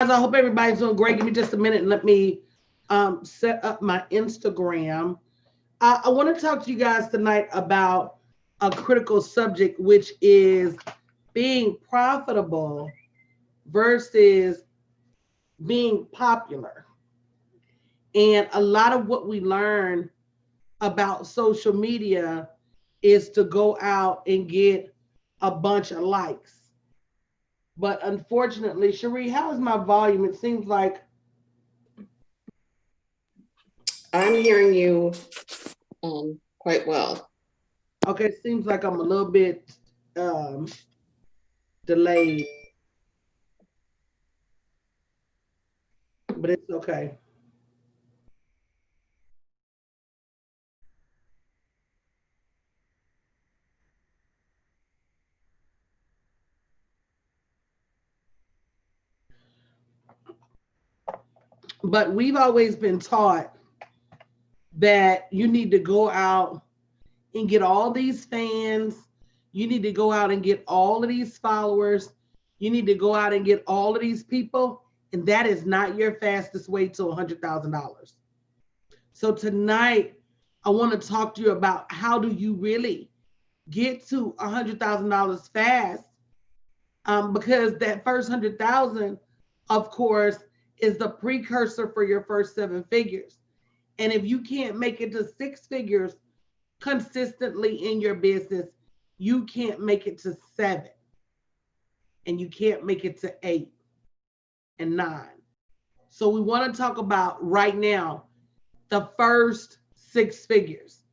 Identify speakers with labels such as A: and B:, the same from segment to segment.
A: Guys, I hope everybody's doing great. Give me just a minute and let me set up my Instagram. I want to talk to you guys tonight about a critical subject, which is being profitable versus being popular. And a lot of what we learn about social media is to go out and get a bunch of likes. But unfortunately, Cherie, how is my volume? It seems like
B: I'm hearing you quite well.
A: okay, it seems like I'm a little bit um, delayed, but it's okay. But we've always been taught that you need to go out and get all these fans. You need to go out and get all of these followers. You need to go out and get all of these people. And that is not your fastest way to $100,000. So tonight, I want to talk to you about how do you really get to $100,000 fast, because that first 100,000, of course, is the precursor for your first seven figures. And if you can't make it to six figures consistently in your business, you can't make it to seven, and you can't make it to eight and nine. So we want to talk about right now the first six figures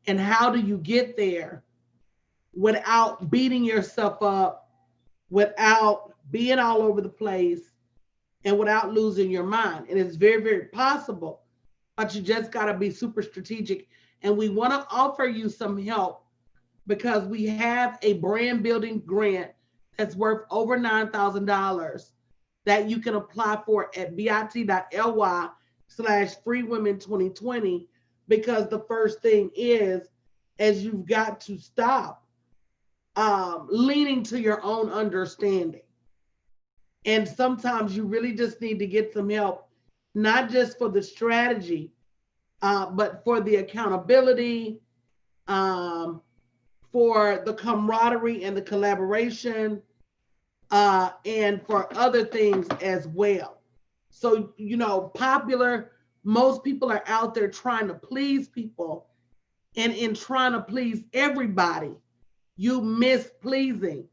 A: and how do you get there without beating yourself up, without being all over the place, and without losing your mind. And it's very, very possible, but you just got to be super strategic. And we want to offer you some help because we have a brand building grant that's worth over $9,000 that you can apply for at bit.ly/freewomen2020. Because the first thing is you've got to stop leaning to your own understanding. And sometimes you really just need to get some help, not just for the strategy, but for the accountability, um, for the camaraderie and the collaboration, and for other things as well. So, popular, most people are out there trying to please people. And in trying to please everybody, you miss pleasing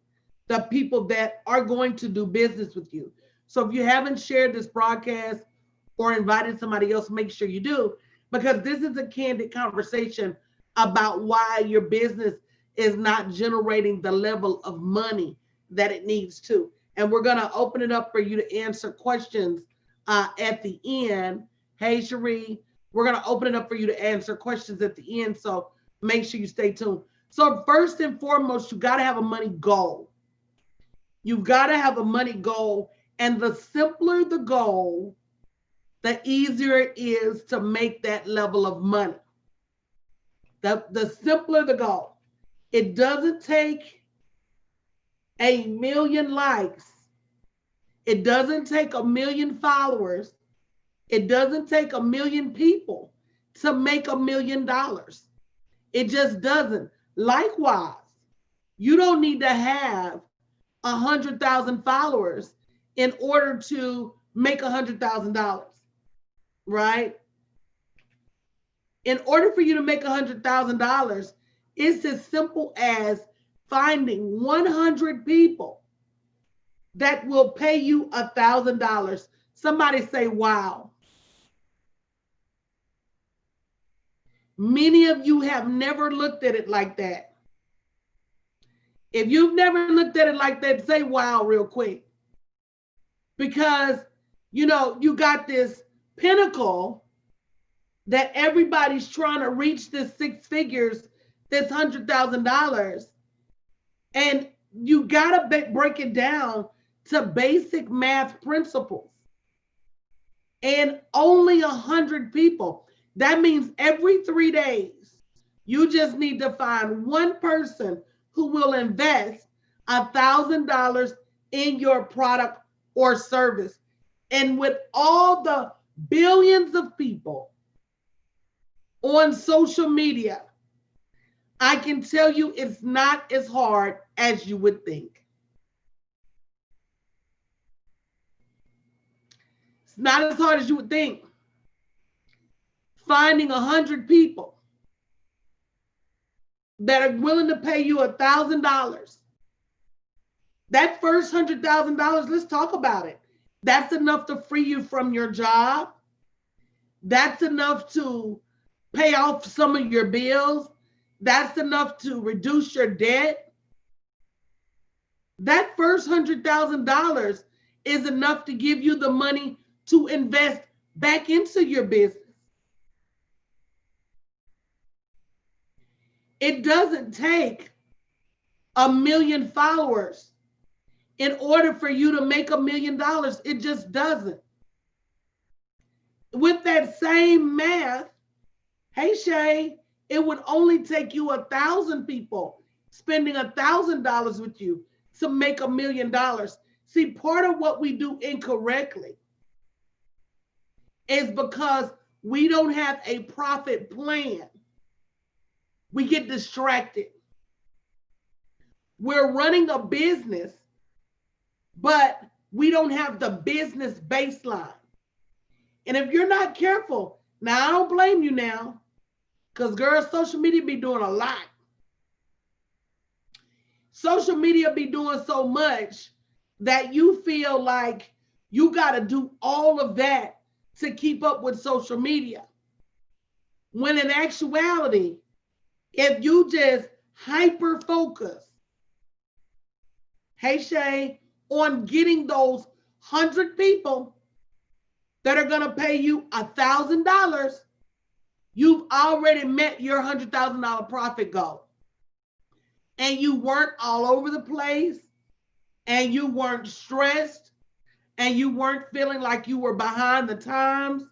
A: the people that are going to do business with you. So if you haven't shared this broadcast or invited somebody else, make sure you do, because this is a candid conversation about why your business is not generating the level of money that it needs to. And we're going to open it up for you to answer questions at the end. Hey, Cherie, we're going to open it up for you to answer questions at the end. So make sure you stay tuned. So first and foremost, you got to have a money goal. You've got to have a money goal. And the simpler the goal, the easier it is to make that level of money. The simpler the goal. It doesn't take a million likes. It doesn't take a million followers. It doesn't take a million people to make $1,000,000. It just doesn't. Likewise, you don't need to have 100,000 followers in order to make $100,000, right? In order for you to make $100,000, it's as simple as finding 100 people that will pay you $1,000. Somebody say, wow. Many of you have never looked at it like that. If you've never looked at it like that, say wow real quick. Because, you got this pinnacle that everybody's trying to reach, this six figures, this $100,000. And you got to break it down to basic math principles. And only 100 people. That means every 3 days, you just need to find one person who will invest $1,000 in your product or service. And with all the billions of people on social media, I can tell you it's not as hard as you would think. It's not as hard as you would think. Finding 100 people that are willing to pay you $1,000. That first $100,000, let's talk about it. That's enough to free you from your job. That's enough to pay off some of your bills. That's enough to reduce your debt. That first $100,000 is enough to give you the money to invest back into your business. It doesn't take 1,000,000 followers in order for you to make $1,000,000. It just doesn't. With that same math, hey Shay, it would only take you 1,000 people spending $1,000 with you to make $1,000,000. See, part of what we do incorrectly is because we don't have a profit plan. We get distracted. We're running a business, but we don't have the business baseline. And if you're not careful, now I don't blame you now, because girls, social media be doing a lot. Social media be doing so much that you feel like you got to do all of that to keep up with social media. When in actuality, if you just hyper focus, hey Shay, on getting those 100 people that are going to pay you $1,000, you've already met your $100,000 profit goal. And you weren't all over the place, and you weren't stressed, and you weren't feeling like you were behind the times.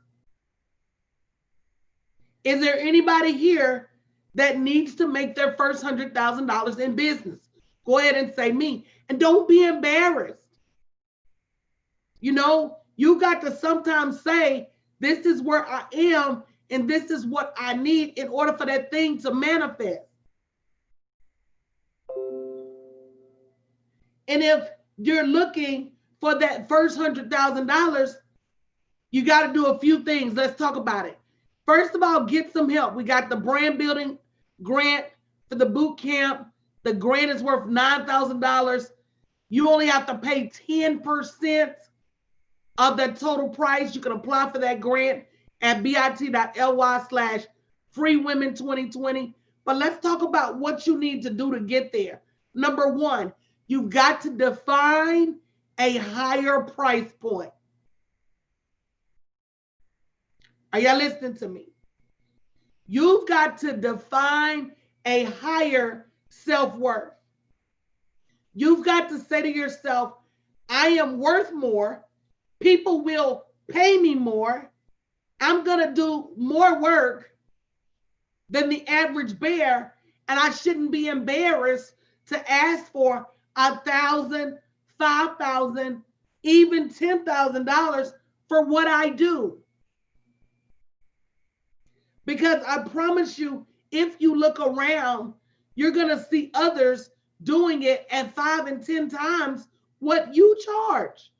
A: Is there anybody here that needs to make their first $100,000 in business? Go ahead and say me. And don't be embarrassed. You know, you got to sometimes say, this is where I am, and this is what I need in order for that thing to manifest. And if you're looking for that first $100,000, you got to do a few things. Let's talk about it. First of all, get some help. We got the brand building grant for the boot camp. The grant is worth $9,000. You only have to pay 10% of that total price. You can apply for that grant at bit.ly/freewomen2020. But let's talk about what you need to do to get there. Number one, you've got to define a higher price point. Are y'all listening to me? You've got to define a higher self-worth. You've got to say to yourself, I am worth more. People will pay me more. I'm going to do more work than the average bear, and I shouldn't be embarrassed to ask for $1,000, $5,000, even $10,000 for what I do. Because I promise you, if you look around, you're going to see others doing it at 5 and 10 times what you charge.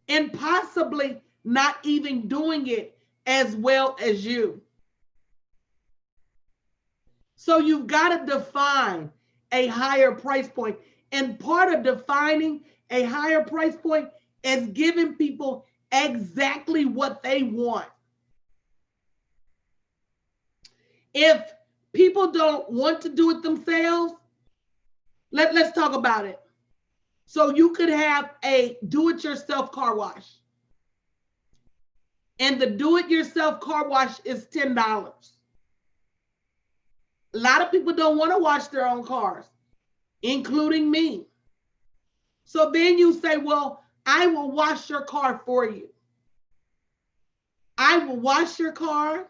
A: And possibly not even doing it as well as you. So you've got to define a higher price point. And part of defining a higher price point is giving people exactly what they want. If people don't want to do it themselves, let's talk about it. So you could have a do-it-yourself car wash. And the do-it-yourself car wash is $10. A lot of people don't want to wash their own cars, including me. So then you say, well, I will wash your car for you. I will wash your car.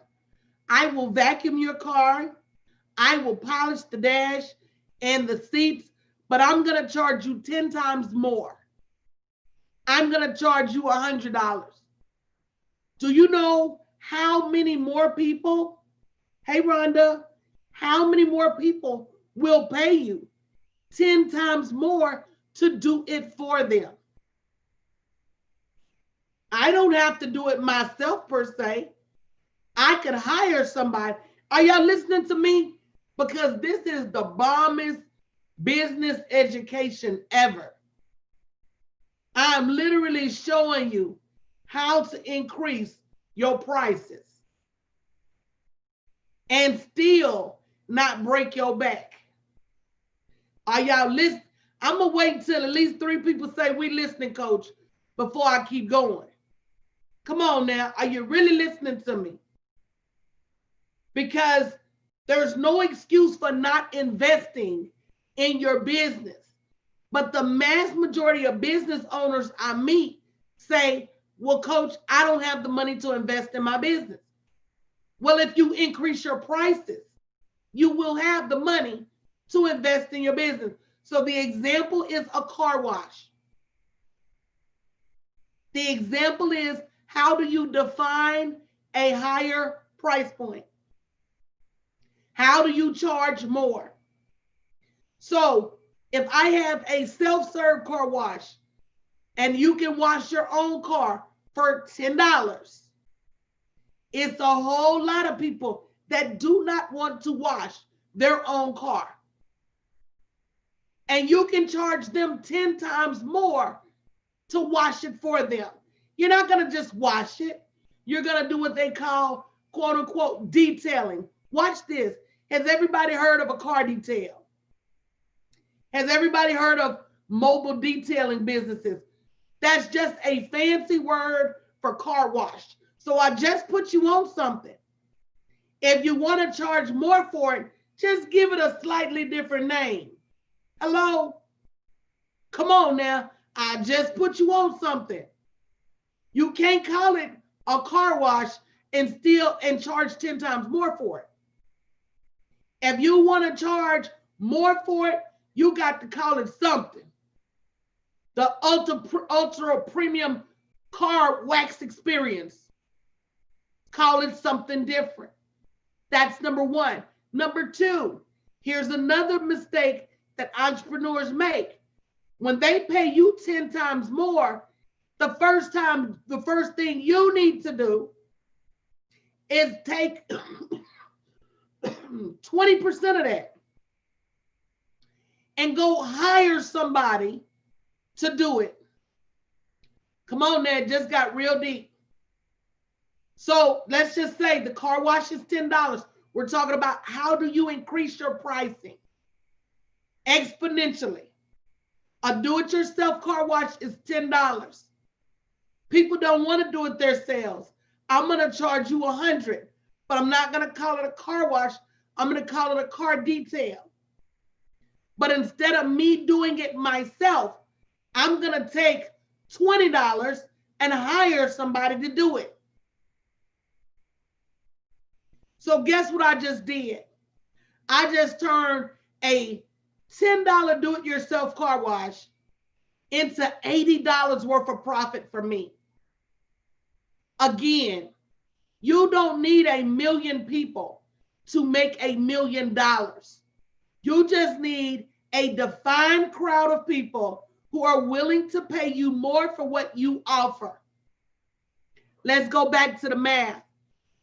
A: I will vacuum your car. I will polish the dash and the seats, but I'm going to charge you 10 times more. I'm going to charge you $100. Do you know how many more people, hey Rhonda, how many more people will pay you 10 times more to do it for them? I don't have to do it myself per se. I could hire somebody. Are y'all listening to me? Because this is the bombest business education ever. I'm literally showing you how to increase your prices and still not break your back. Are y'all listening? I'm going to wait until at least 3 people say we listening, coach, before I keep going. Come on now. Are you really listening to me? Because there's no excuse for not investing in your business. But the mass majority of business owners I meet say, well, coach, I don't have the money to invest in my business. Well, if you increase your prices, you will have the money to invest in your business. So the example is a car wash. The example is, how do you define a higher price point? How do you charge more? So if I have a self-serve car wash and you can wash your own car for $10, it's a whole lot of people that do not want to wash their own car. And you can charge them 10 times more to wash it for them. You're not going to just wash it. You're going to do what they call, quote unquote, detailing. Watch this. Has everybody heard of a car detail? Has everybody heard of mobile detailing businesses? That's just a fancy word for car wash. So I just put you on something. If you want to charge more for it, just give it a slightly different name. Hello? Come on now. I just put you on something. You can't call it a car wash and charge 10 times more for it. If you want to charge more for it, you got to call it something. The ultra premium car wax experience. Call it something different. That's number one. Number two, here's another mistake that entrepreneurs make. When they pay you 10 times more, the first thing you need to do is take 20% of that and go hire somebody to do it. Come on now, it just got real deep. So let's just say the car wash is $10. We're talking about how do you increase your pricing exponentially. A do-it-yourself car wash is $10. People don't want to do it themselves. I'm going to charge you $100, but I'm not going to call it a car wash. I'm going to call it a car detail. But instead of me doing it myself, I'm going to take $20 and hire somebody to do it. So guess what I just did? I just turned a $10 do-it-yourself car wash into $80 worth of profit for me. Again, you don't need 1 million people to make $1 million. You just need a defined crowd of people who are willing to pay you more for what you offer. Let's go back to the math.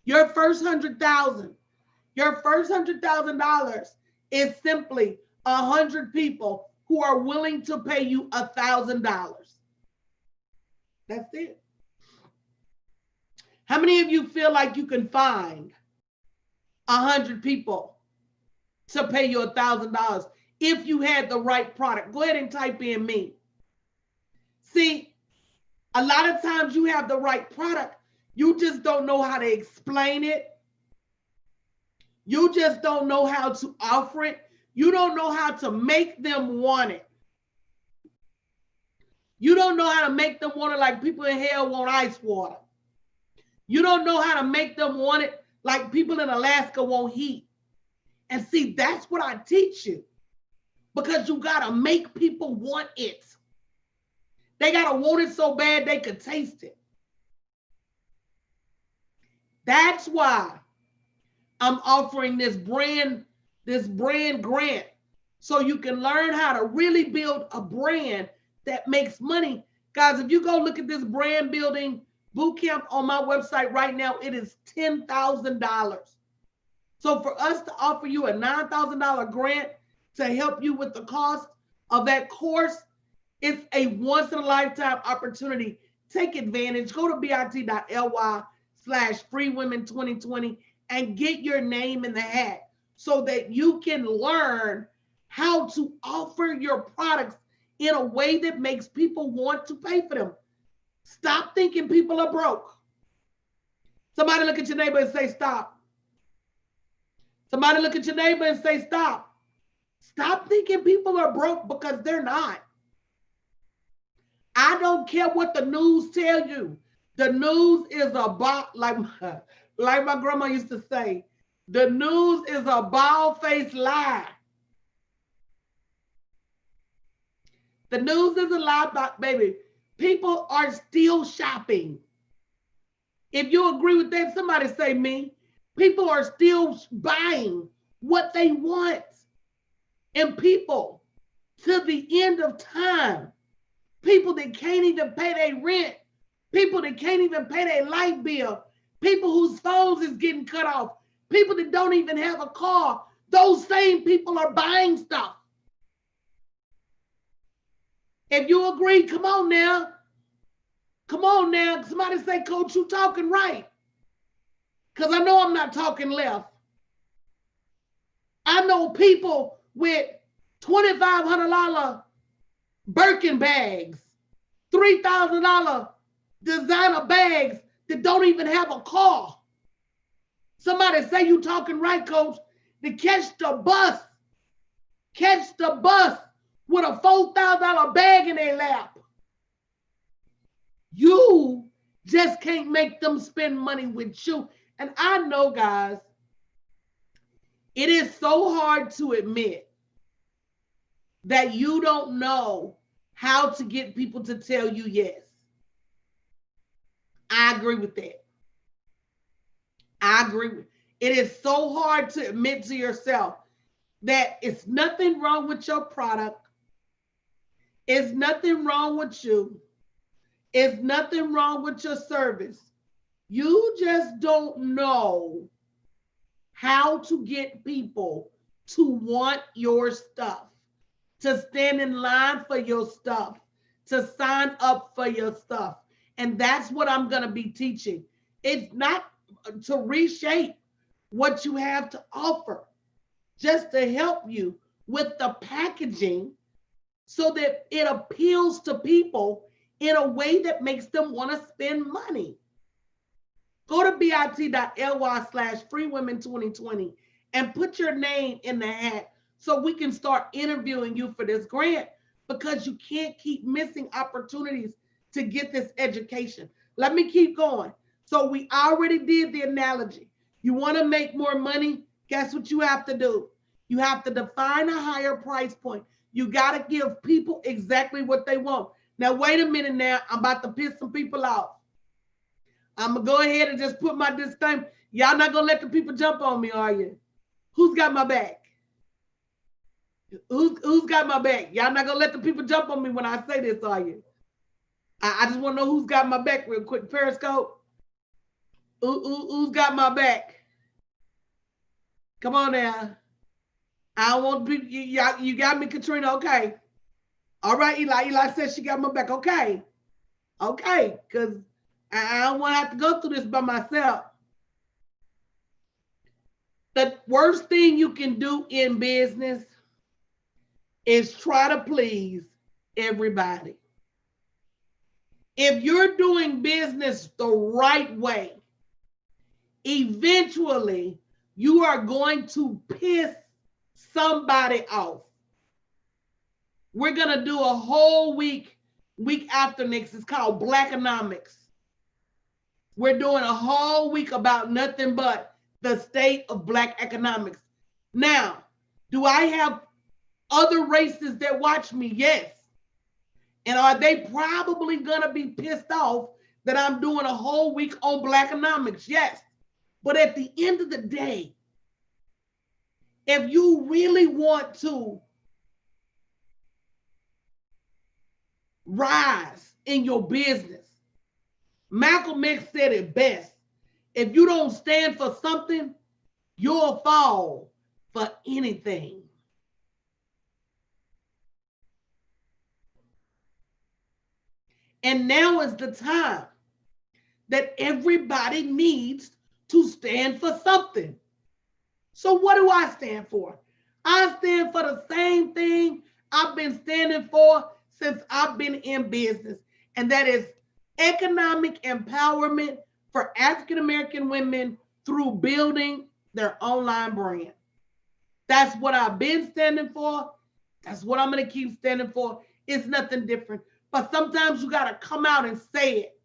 A: Your first $100,000 is simply 100 people who are willing to pay you $1,000. That's it. How many of you feel like you can find 100 people to pay you $1,000 if you had the right product? Go ahead and type in me. See, a lot of times you have the right product. You just don't know how to explain it. You just don't know how to offer it. You don't know how to make them want it. You don't know how to make them want it like people in hell want ice water. You don't know how to make them want it like people in Alaska want heat. And see, that's what I teach you. Because you got to make people want it. They gotta want it so bad they could taste it. That's why I'm offering this brand grant, so you can learn how to really build a brand that makes money. Guys, if you go look at this brand building boot camp on my website right now, it is $10,000. So for us to offer you a $9,000 grant to help you with the cost of that course, it's a once in a lifetime opportunity. Take advantage. Go to bit.ly/freewomen2020 and get your name in the hat so that you can learn how to offer your products in a way that makes people want to pay for them. Stop thinking people are broke. Somebody look at your neighbor and say, stop. Somebody look at your neighbor and say, stop. Stop thinking people are broke, because they're not. I don't care what the news tell you. The news is about, like my grandma used to say, the news is a bald-faced lie. The news is a lie, baby. People are still shopping. If you agree with that, somebody say me. People are still buying what they want. And people, to the end of time, people that can't even pay their rent, people that can't even pay their light bill, people whose phones is getting cut off, people that don't even have a car, those same people are buying stuff. If you agree, come on now. Come on now. Somebody say, Coach, you talking right. Because I know I'm not talking left. I know people with $2,500 Birkin bags, $3,000 designer bags that don't even have a car. Somebody say you talking right, Coach. To catch the bus with a $4,000 bag in their lap. You just can't make them spend money with you. And I know, guys, it is so hard to admit that you don't know how to get people to tell you yes. I agree with that. I agree with it. Is so hard to admit to yourself that it's nothing wrong with your product. It's nothing wrong with you. It's nothing wrong with your service. You just don't know how to get people to want your stuff, to stand in line for your stuff, to sign up for your stuff. And that's what I'm going to be teaching. It's not to reshape what you have to offer, just to help you with the packaging so that it appeals to people in a way that makes them want to spend money. Go to bit.ly/freewomen2020 and put your name in the hat so we can start interviewing you for this grant, because you can't keep missing opportunities to get this education. Let me keep going. So we already did the analogy. You want to make more money? Guess what you have to do? You have to define a higher price point. You got to give people exactly what they want. Now, wait a minute now. I'm about to piss some people off. I'm going to go ahead and just put my disclaimer. Y'all not going to let the people jump on me, are you? Who's got my back? Who's got my back? Y'all not going to let the people jump on me when I say this, are you? I just want to know who's got my back real quick. Periscope. Who's got my back? Come on now. I don't want to be, you got me, Katrina. Okay. All right, Eli. Eli says she got my back. Okay. Okay. Because I don't want to have to go through this by myself. The worst thing you can do in business is try to please everybody. If you're doing business the right way, eventually you are going to piss somebody off. We're going to do a whole week after next. It's called Blackonomics. We're doing a whole week about nothing but the state of Black economics. Now, do I have other races that watch me? Yes. And are they probably gonna be pissed off that I'm doing a whole week on Blackonomics? Yes. But at the end of the day, if you really want to rise in your business, Malcolm X said it best. If you don't stand for something, you'll fall for anything. And now is the time that everybody needs to stand for something. So what do I stand for? I stand for the same thing I've been standing for since I've been in business, and that is economic empowerment for African American women through building their online brand. That's what I've been standing for. That's what I'm going to keep standing for. It's nothing different. But sometimes you got to come out and say it.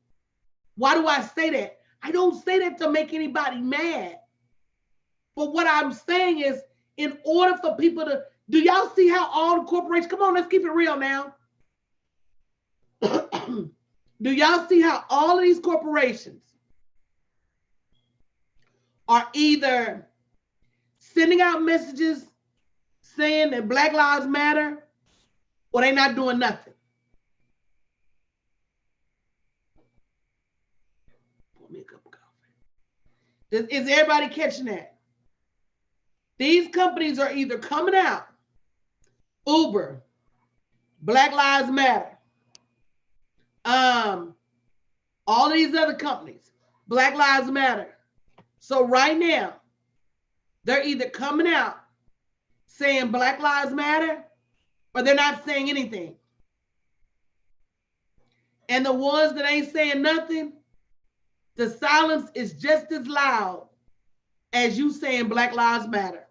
A: Why do I say that? I don't say that to make anybody mad. But what I'm saying is, in order for people to, do y'all see how all the corporations, come on, let's keep it real now. Do y'all see how all of these corporations are either sending out messages saying that Black Lives Matter, or they not doing nothing? Pour me a cup of coffee. Is everybody catching that? These companies are either coming out, Uber, Black Lives Matter, all these other companies, Black Lives Matter. So right now, they're either coming out saying Black Lives Matter, or they're not saying anything. And the ones that ain't saying nothing, the silence is just as loud as you saying Black Lives Matter.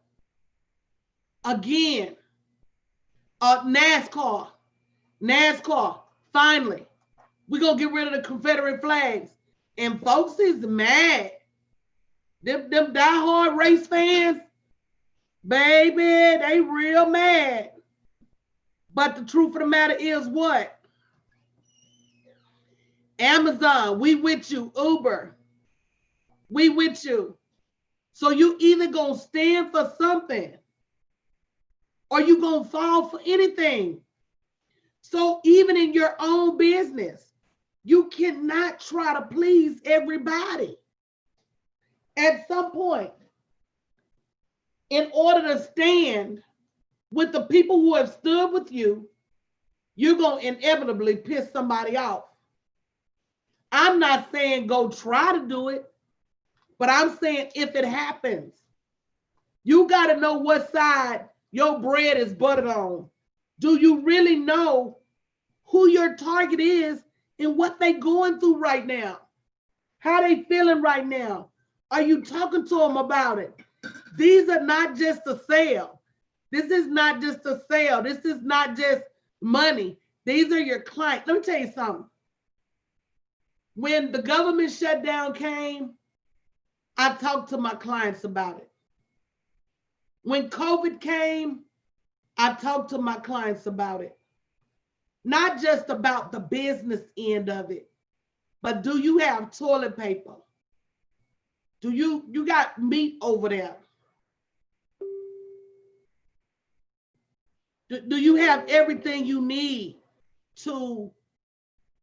A: Again, NASCAR, finally, we're going to get rid of the Confederate flags. And folks is mad. Them diehard race fans, baby, they real mad. But the truth of the matter is what? Amazon, we with you. Uber, we with you. So you either gonna stand for something or you gonna fall for anything. So even in your own business, you cannot try to please everybody. At some point, in order to stand with the people who have stood with you, you're gonna inevitably piss somebody off. I'm not saying go try to do it, but I'm saying if it happens, you got to know what side your bread is buttered on. Do you really know who your target is and what they going through right now? How they feeling right now? Are you talking to them about it? These are not just a sale. This is not just a sale. This is not just money. These are your clients. Let me tell you something. When the government shutdown came, I talked to my clients about it. When COVID came, I talked to my clients about it. Not just about the business end of it, but do you have toilet paper? Do you got meat over there? Do you have everything you need to,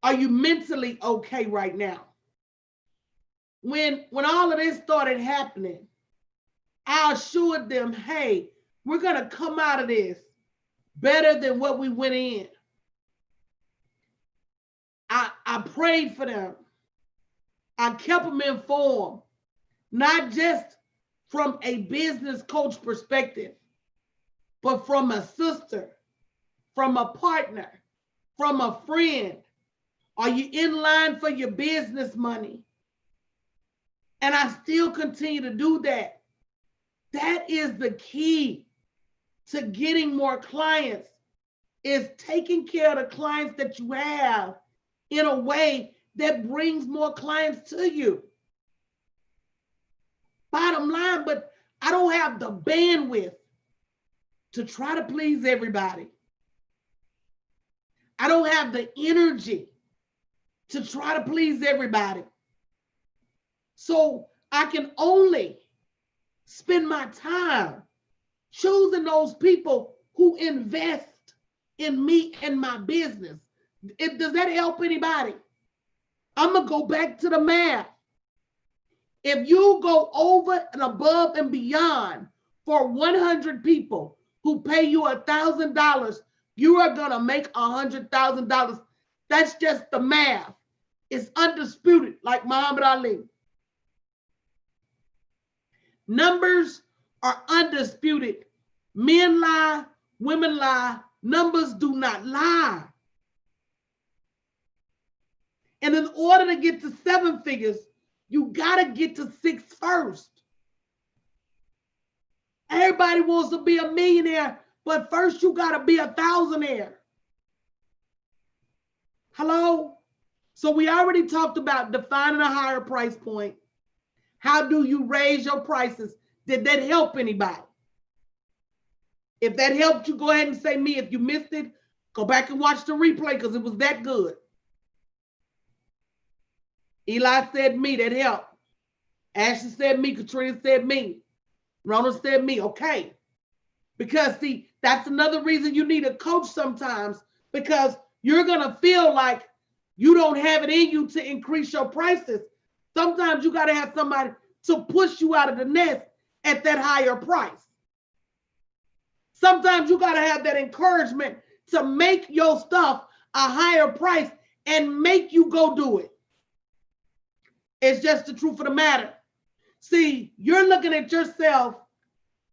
A: are you mentally okay right now? When all of this started happening, I assured them, hey, we're going to come out of this better than what we went in. I prayed for them. I kept them informed, not just from a business coach perspective, but from a sister, from a partner, from a friend. Are you in line for your business money? And I still continue to do that. That is the key to getting more clients, is taking care of the clients that you have in a way that brings more clients to you. Bottom line, but I don't have the bandwidth to try to please everybody. I don't have the energy to try to please everybody. So I can only spend my time choosing those people who invest in me and my business. Does that help anybody? I'm going to go back to the math. If you go over and above and beyond for 100 people who pay you $1,000, you are going to make $100,000. That's just the math. It's undisputed, like Muhammad Ali. Numbers are undisputed. Men lie, women lie, numbers do not lie. And in order to get to 7 figures, you got to get to 6 first. Everybody wants to be a millionaire, but first you got to be a thousandaire. Hello? So we already talked about defining a higher price point. How do you raise your prices? Did that help anybody? If that helped you, go ahead and say me. If you missed it, go back and watch the replay because it was that good. Eli said me, that helped. Ashley said me, Katrina said me. Ronald said me, okay. Because see, that's another reason you need a coach sometimes, because you're gonna feel like you don't have it in you to increase your prices. Sometimes you gotta have somebody to push you out of the nest at that higher price. Sometimes you gotta have that encouragement to make your stuff a higher price and make you go do it. It's just the truth of the matter. See, you're looking at yourself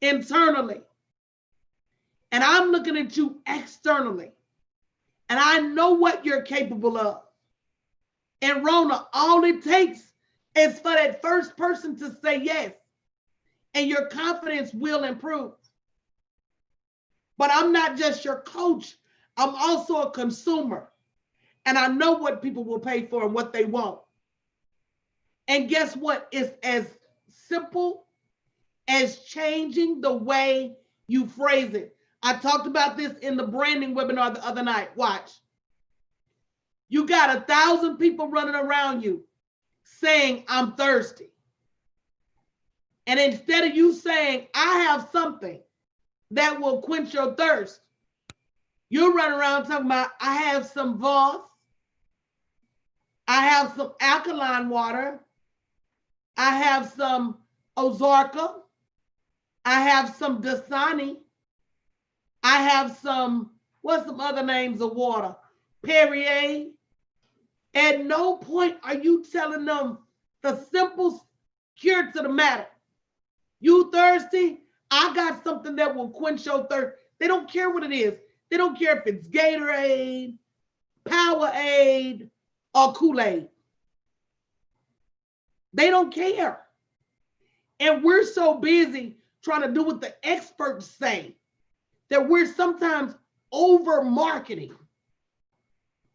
A: internally, and I'm looking at you externally, and I know what you're capable of. And Rona, all it takes is for that first person to say yes, and your confidence will improve. But I'm not just your coach, I'm also a consumer, and I know what people will pay for and what they want. And guess what? It's as simple as changing the way you phrase it. I talked about this in the branding webinar the other night. Watch. You got 1,000 people running around you saying, I'm thirsty. And instead of you saying, I have something that will quench your thirst, you run around talking about, I have some Voss, I have some alkaline water, I have some Ozarka, I have some Dasani, I have some, what's some other names of water? Perrier. At no point are you telling them the simple cure to the matter. You thirsty? I got something that will quench your thirst. They don't care what it is. They don't care if it's Gatorade, Powerade, or Kool-Aid. They don't care. And we're so busy trying to do what the experts say that we're sometimes over marketing.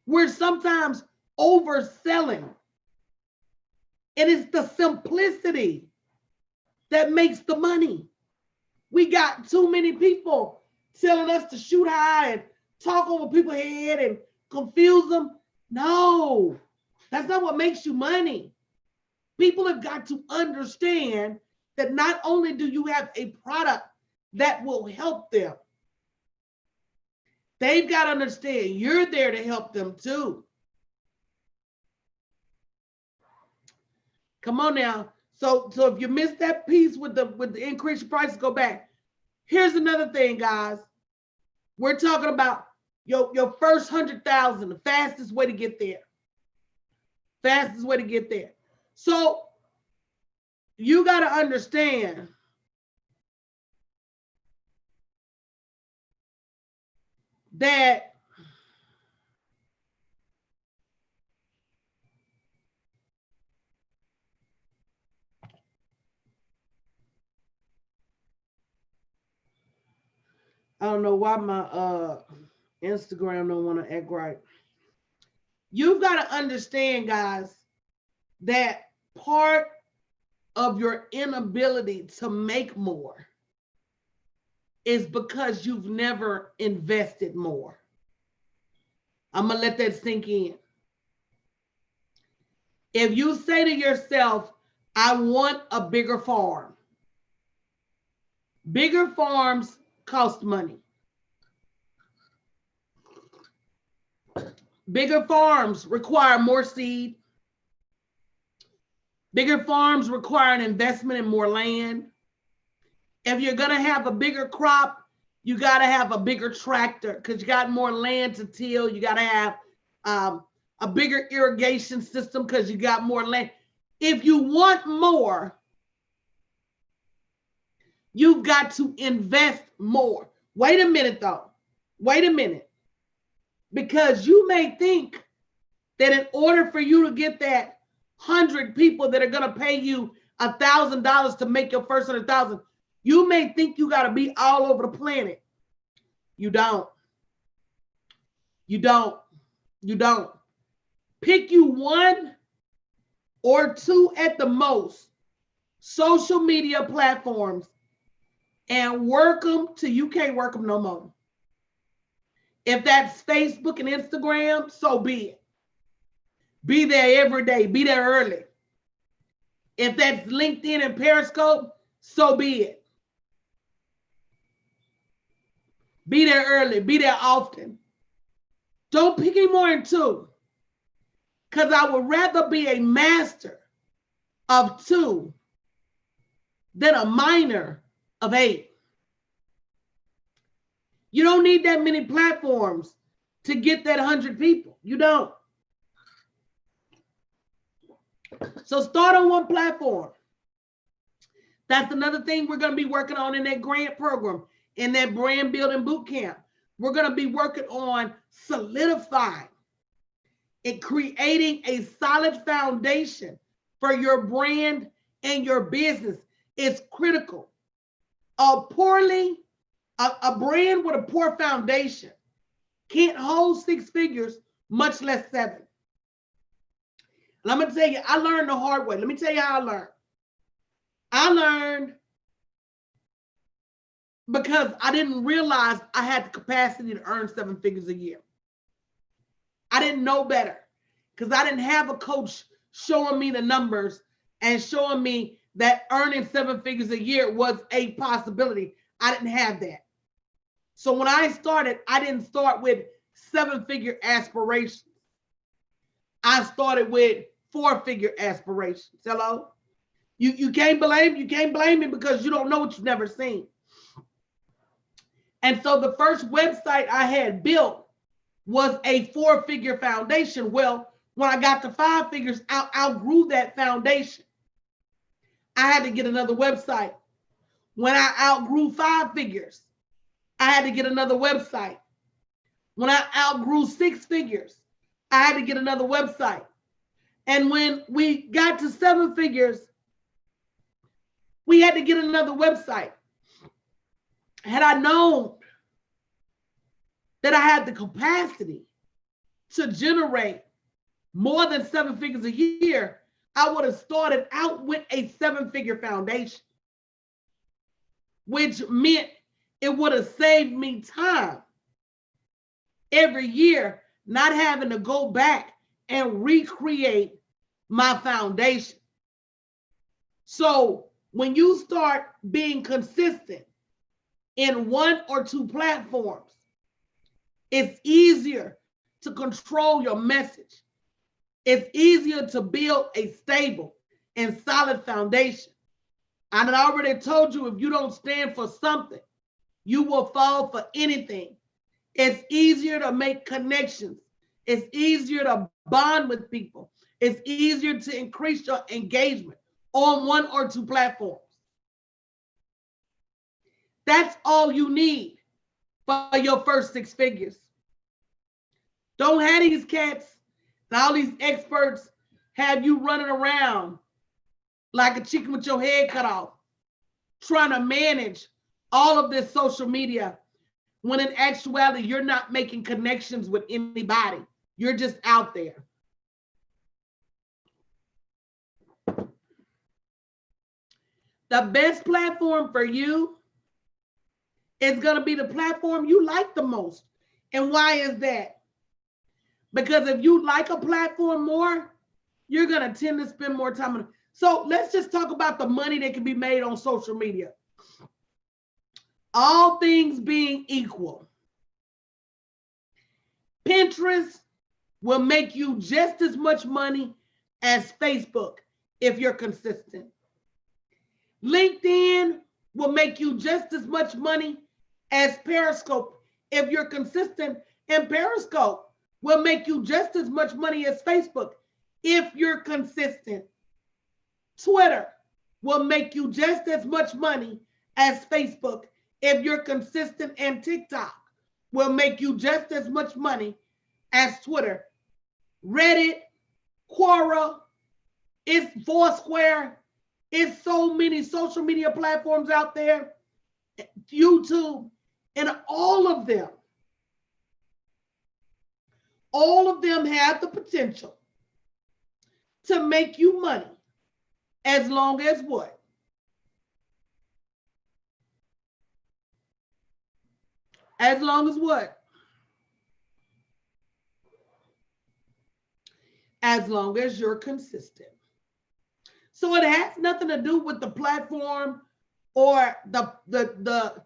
A: We're sometimes overselling. And it's the simplicity that makes the money. We got too many people telling us to shoot high and talk over people's head and confuse them. No, that's not what makes you money. People have got to understand that not only do you have a product that will help them, they've got to understand you're there to help them too. Come on now. So if you missed that piece with the increased prices, go back. Here's another thing, guys. We're talking about your first 100,000, the fastest way to get there. Fastest way to get there. So you got to understand that I don't know why my Instagram don't want to act right. You've got to understand, guys, that part of your inability to make more is because you've never invested more. I'm going to let that sink in. If you say to yourself, I want a bigger farm, bigger farms cost money. Bigger farms require more seed. Bigger farms require an investment in more land. If you're going to have a bigger crop, you got to have a bigger tractor because you got more land to till. You got to have a bigger irrigation system because you got more land. If you want more, you've got to invest more. Wait a minute, though. Wait a minute. Because you may think that in order for you to get that 100 people that are going to pay you $1,000 to make your first 100,000, you may think you got to be all over the planet. You don't. You don't. You don't. Pick you one or two at the most social media platforms and work them till you can't work them no more. If that's Facebook and Instagram, so be it. Be there every day. Be there early. If that's LinkedIn and Periscope, so be it. Be there early. Be there often. Don't pick any more than two. Because I would rather be a master of 2 than a minor of 8. You don't need that many platforms to get that 100 people. You don't. So start on one platform. That's another thing we're going to be working on in that grant program, in that brand building boot camp. We're going to be working on solidifying and creating a solid foundation for your brand and your business. It's critical. A brand with a poor foundation can't hold 6 figures, much less 7. And I'm going to tell you, I learned the hard way. Let me tell you how I learned. I learned because I didn't realize I had the capacity to earn 7 figures a year. I didn't know better because I didn't have a coach showing me the numbers and showing me that earning 7 figures a year was a possibility. I didn't have that. So when I started, I didn't start with 7-figure aspirations. I started with 4-figure aspirations. Hello? You can't blame me because you don't know what you've never seen. And so the first website I had built was a 4-figure foundation. Well, when I got to 5 figures, I outgrew that foundation. I had to get another website. When I outgrew 5 figures, I had to get another website. When I outgrew 6 figures, I had to get another website. And when we got to 7 figures, we had to get another website. Had I known that I had the capacity to generate more than 7 figures a year, I would have started out with a 7-figure foundation, which meant it would have saved me time every year, not having to go back and recreate my foundation. So when you start being consistent in 1 or 2 platforms, it's easier to control your message. It's easier to build a stable and solid foundation. And I already told you, if you don't stand for something, you will fall for anything. It's easier to make connections. It's easier to bond with people. It's easier to increase your engagement on 1 or 2 platforms. That's all you need for your first 6 figures. Don't have these cats and all these experts have you running around like a chicken with your head cut off, trying to manage all of this social media, when in actuality, you're not making connections with anybody. You're just out there. The best platform for you is going to be the platform you like the most. And why is that? Because if you like a platform more, you're going to tend to spend more time on it. So let's just talk about the money that can be made on social media. All things being equal, Pinterest will make you just as much money as Facebook if you're consistent. LinkedIn will make you just as much money as Periscope if you're consistent, and Periscope will make you just as much money as Facebook if you're consistent. Twitter will make you just as much money as Facebook if you're consistent, and TikTok will make you just as much money as Twitter. Reddit, Quora, it's Foursquare, it's so many social media platforms out there, YouTube, and all of them have the potential to make you money as long as what? As long as what? As long as you're consistent. So it has nothing to do with the platform or the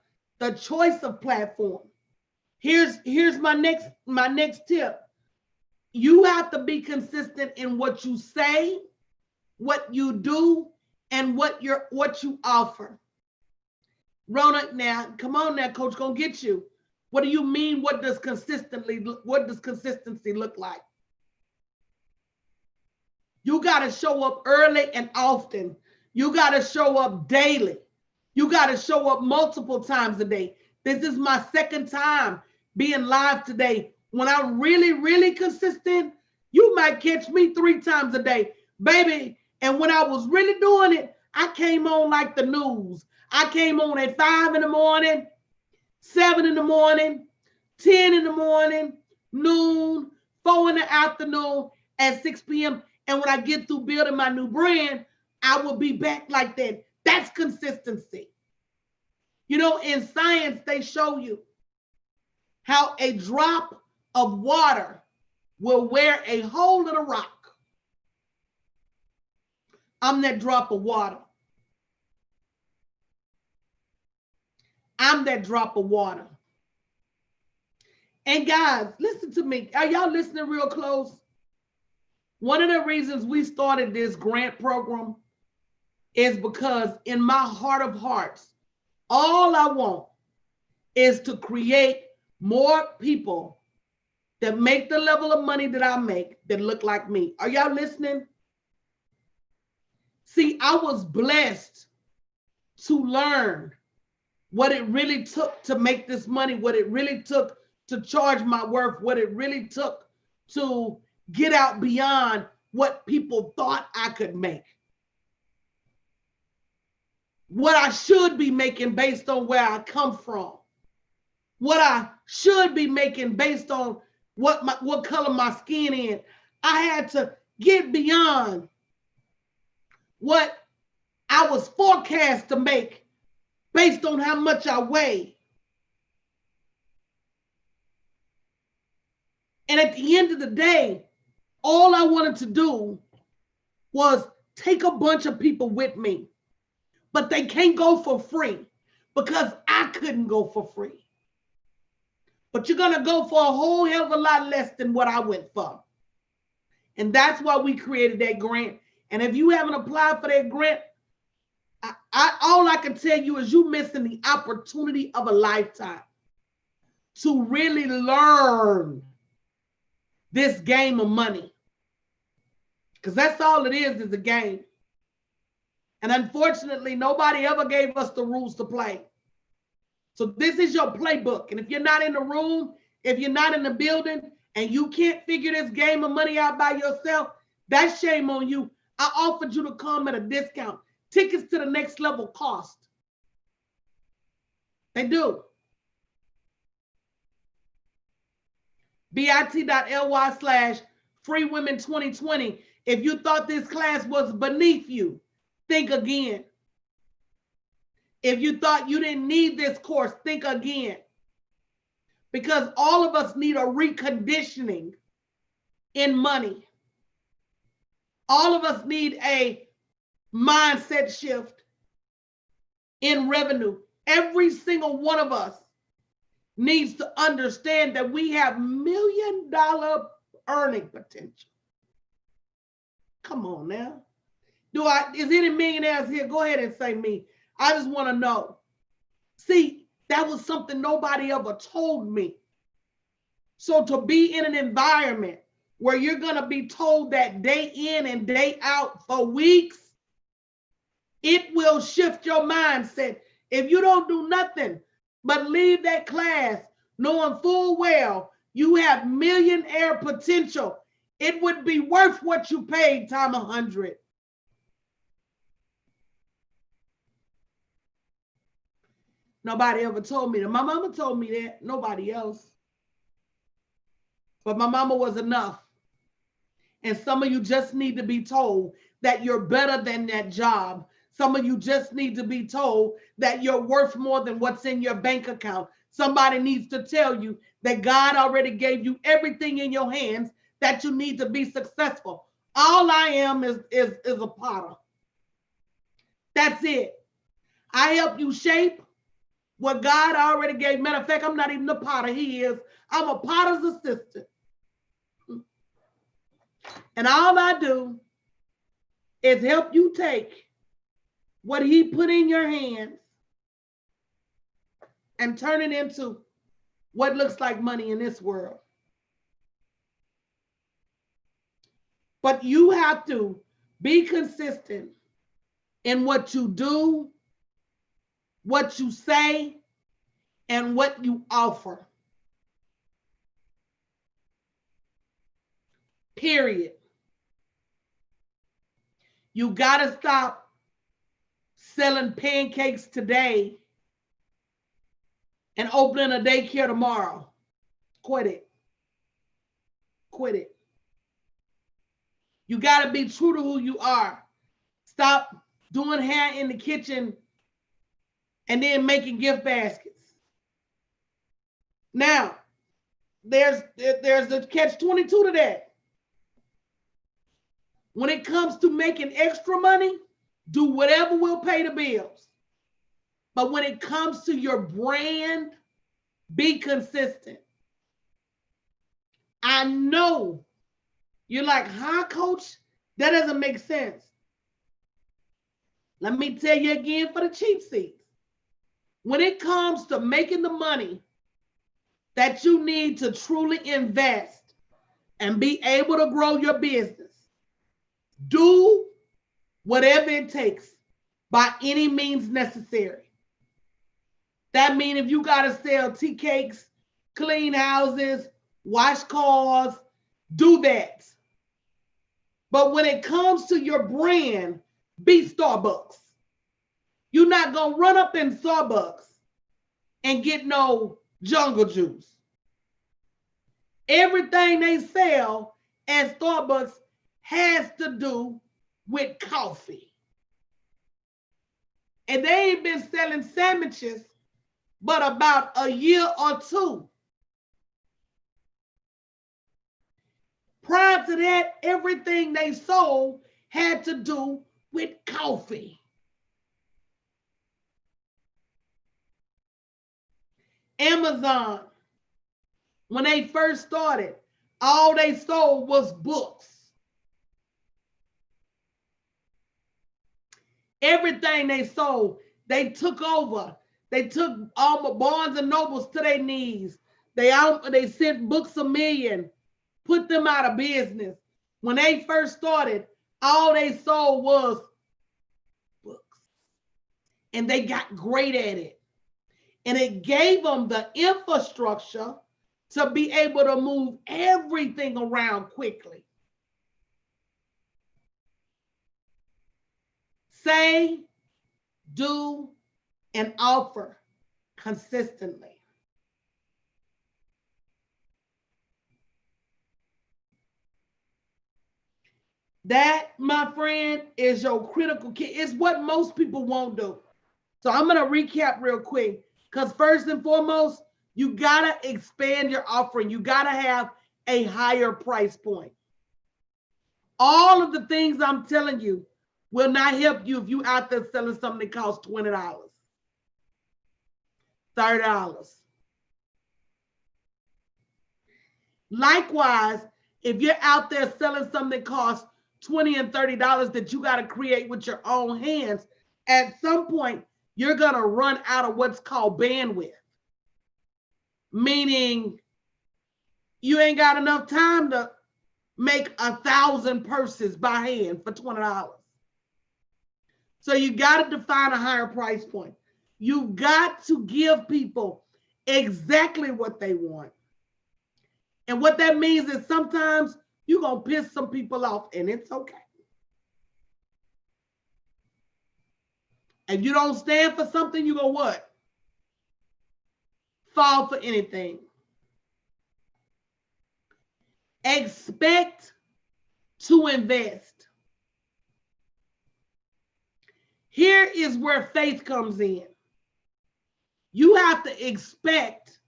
A: choice of platform. Here's my next tip. You have to be consistent in what you say, what you do, and what you offer. Rona, now come on now, coach, gonna get you. What do you mean? What does consistency look like? You got to show up early and often. You got to show up daily. You got to show up multiple times a day. This is my second time being live today. When I'm really, really consistent, you might catch me 3 times a day, baby. And when I was really doing it, I came on like the news. I came on at 5 in the morning, 7 in the morning, 10 in the morning, noon, 4 in the afternoon, at 6 p.m. And when I get through building my new brand, I will be back like that. That's consistency. You know, in science, they show you how a drop of water will wear a hole in a rock. I'm that drop of water. I'm that drop of water. And guys, listen to me. Are y'all listening real close? One of the reasons we started this grant program is because in my heart of hearts, all I want is to create more people that make the level of money that I make that look like me. Are y'all listening? See, I was blessed to learn what it really took to make this money, what it really took to charge my worth, what it really took to get out beyond what people thought I could make. What I should be making based on where I come from. What I should be making based on what color my skin is. I had to get beyond what I was forecast to make based on how much I weigh. And at the end of the day, all I wanted to do was take a bunch of people with me, but they can't go for free because I couldn't go for free. But you're going to go for a whole hell of a lot less than what I went for. And that's why we created that grant. And if you haven't applied for that grant, all I can tell you is you're missing the opportunity of a lifetime to really learn this game of money. Because that's all it is a game. And unfortunately, nobody ever gave us the rules to play. So this is your playbook. And if you're not in the room, if you're not in the building, and you can't figure this game of money out by yourself, that's shame on you. I offered you to come at a discount. Tickets to the next level cost. They do. bit.ly/freewomen2020. If you thought this class was beneath you, think again. If you thought you didn't need this course, think again. Because all of us need a reconditioning in money. All of us need a mindset shift in revenue. Every single one of us needs to understand that we have $1 million earning potential. Come on now. Is any millionaires here? Go ahead and say me. I just want to know. See, that was something nobody ever told me. So to be in an environment where you're going to be told that day in and day out for weeks, it will shift your mindset. If you don't do nothing but leave that class knowing full well you have millionaire potential, it would be worth what you paid times 100. Nobody ever told me that. My mama told me that. Nobody else. But my mama was enough. And some of you just need to be told that you're better than that job. Some of you just need to be told that you're worth more than what's in your bank account. Somebody needs to tell you that God already gave you everything in your hands that you need to be successful. All I am is a potter. That's it. I help you shape what God already gave. Matter of fact, I'm not even a potter. He is. I'm a potter's assistant. And all I do is help you take what he put in your hands and turn it into what looks like money in this world. But you have to be consistent in what you do, what you say, and what you offer. Period. You got to stop selling pancakes today and opening a daycare tomorrow. Quit it. Quit it. You got to be true to who you are. Stop doing hair in the kitchen and then making gift baskets. Now, there's the catch-22 to that. When it comes to making extra money, do whatever will pay the bills. But when it comes to your brand, be consistent. I know you're like, huh, coach? That doesn't make sense. Let me tell you again for the cheap seats. When it comes to making the money that you need to truly invest and be able to grow your business, do whatever it takes by any means necessary. That means if you got to sell tea cakes, clean houses, wash cars, do that. But when it comes to your brand, be Starbucks. You're not going to run up in Starbucks and get no jungle juice. Everything they sell at Starbucks has to do with coffee. And they ain't been selling sandwiches but about a year or two. Prior to that, everything they sold had to do with coffee. Amazon, when they first started, all they sold was books. Everything they sold, they took over. They took all my Barnes and Nobles to their knees. They sent Books A Million, put them out of business. When they first started, all they sold was books. And they got great at it. And it gave them the infrastructure to be able to move everything around quickly. Say, do, and offer consistently. That, my friend, is your critical key. It's what most people won't do. So I'm going to recap real quick, because first and foremost, you got to expand your offering. You got to have a higher price point. All of the things I'm telling you will not help you if you out there selling something that costs $20, $30. Likewise, if you're out there selling something that costs $20 and $30 that you got to create with your own hands, at some point, you're going to run out of what's called bandwidth. Meaning you ain't got enough time to make 1,000 purses by hand for $20. So you got to define a higher price point. You got to give people exactly what they want. And what that means is sometimes you're going to piss some people off, and it's okay. If you don't stand for something, you go what? Fall for anything. Expect to invest. Here is where faith comes in. You have to expect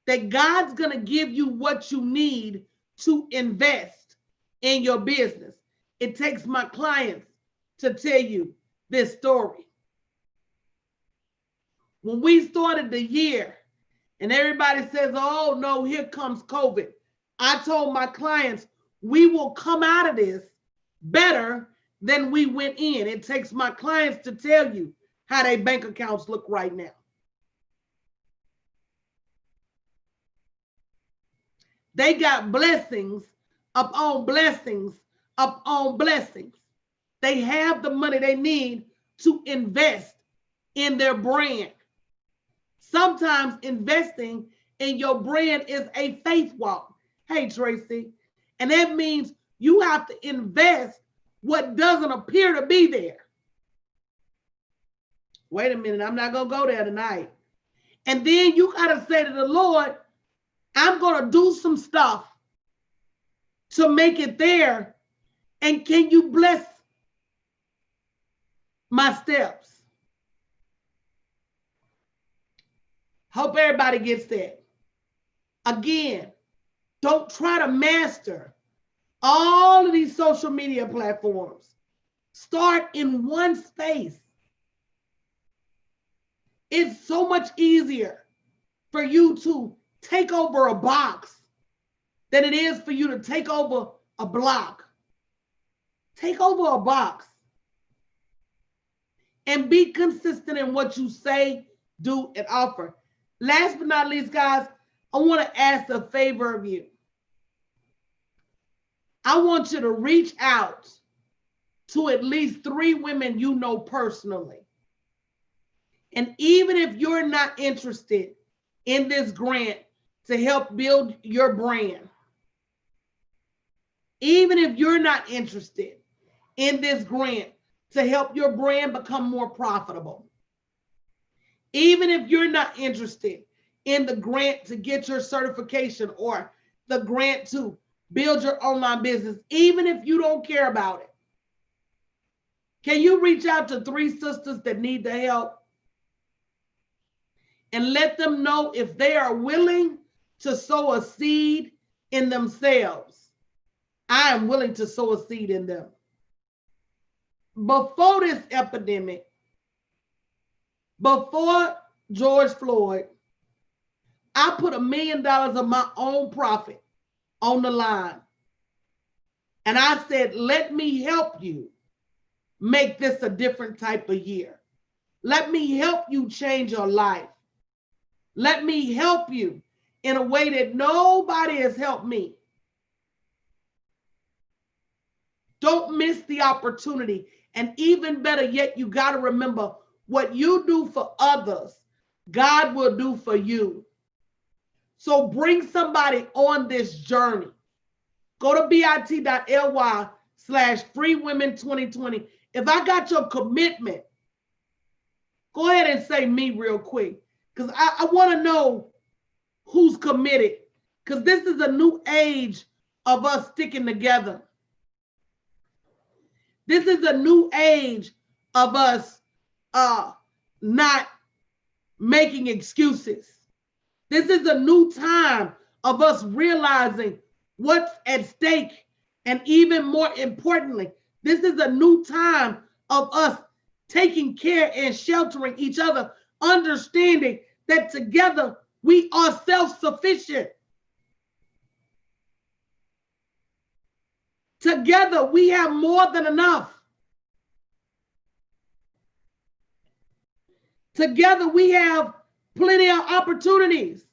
A: that God's going to give you what you need to invest in your business. It takes my clients to tell you this story. When we started the year and everybody says, oh no, here comes COVID. I told my clients, we will come out of this better than we went in. It takes my clients to tell you how their bank accounts look right now. They got blessings upon blessings upon blessings. They have the money they need to invest in their brand. Sometimes investing in your brand is a faith walk. Hey, Tracy. And that means you have to invest what doesn't appear to be there. Wait a minute, I'm not going to go there tonight. And then you got to say to the Lord, I'm going to do some stuff to make it there. And can you bless my steps? Hope everybody gets that. Again, don't try to master all of these social media platforms. Start in one space. It's so much easier for you to take over a box than it is for you to take over a block. Take over a box and be consistent in what you say, do, and offer. Last but not least, guys, I want to ask a favor of you. I want you to reach out to at least 3 women you know personally. And even if you're not interested in this grant to help build your brand, even if you're not interested in this grant to help your brand become more profitable, even if you're not interested in the grant to get your certification or the grant to build your online business, even if you don't care about it, can you reach out to 3 sisters that need the help and let them know if they are willing to sow a seed in themselves? I am willing to sow a seed in them. Before this epidemic, before George Floyd, I put $1 million of my own profit on the line. And I said, let me help you make this a different type of year. Let me help you change your life. Let me help you in a way that nobody has helped me. Don't miss the opportunity. And even better yet, you got to remember, what you do for others, God will do for you. So bring somebody on this journey. Go to bit.ly/freewomen2020. If I got your commitment, go ahead and say me real quick, because I want to know who's committed, because this is a new age of us sticking together. This is a new age of us not making excuses. This is a new time of us realizing what's at stake And even more importantly, this is a new time of us taking care and sheltering each other, understanding that together we are self-sufficient. Together we have more than enough. Together we have plenty of opportunities.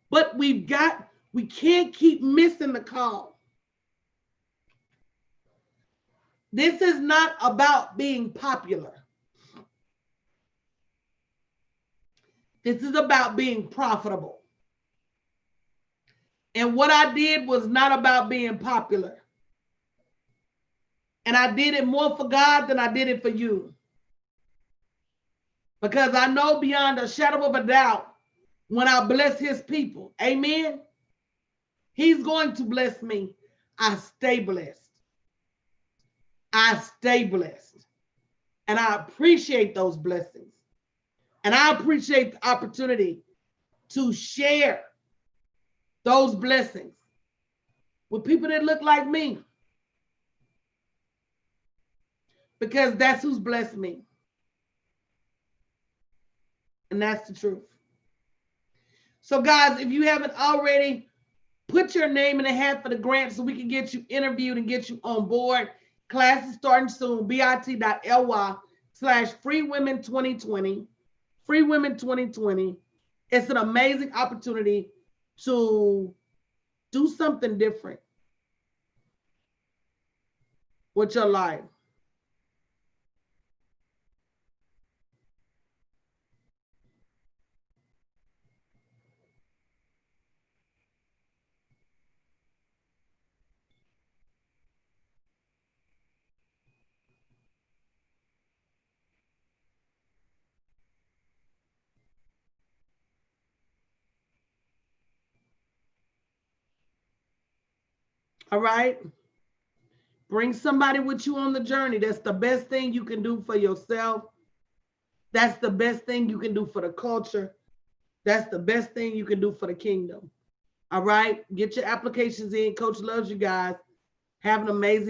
A: But we can't keep missing the call. This is not about being popular. This is about being profitable. And what I did was not about being popular. And I did it more for God than I did it for you. Because I know beyond a shadow of a doubt, when I bless his people, amen, he's going to bless me. I stay blessed. I stay blessed. And I appreciate those blessings. And I appreciate the opportunity to share those blessings with people that look like me. Because that's who's blessed me. And that's the truth. So guys, if you haven't already, put your name in the hat for the grant so we can get you interviewed and get you on board. Class is starting soon, bit.ly/freewomen2020. Freewomen2020. It's an amazing opportunity to do something different with your life. All right? Bring somebody with you on the journey. That's the best thing you can do for yourself. That's the best thing you can do for the culture. That's the best thing you can do for the kingdom. All right? Get your applications in. Coach loves you guys. Have an amazing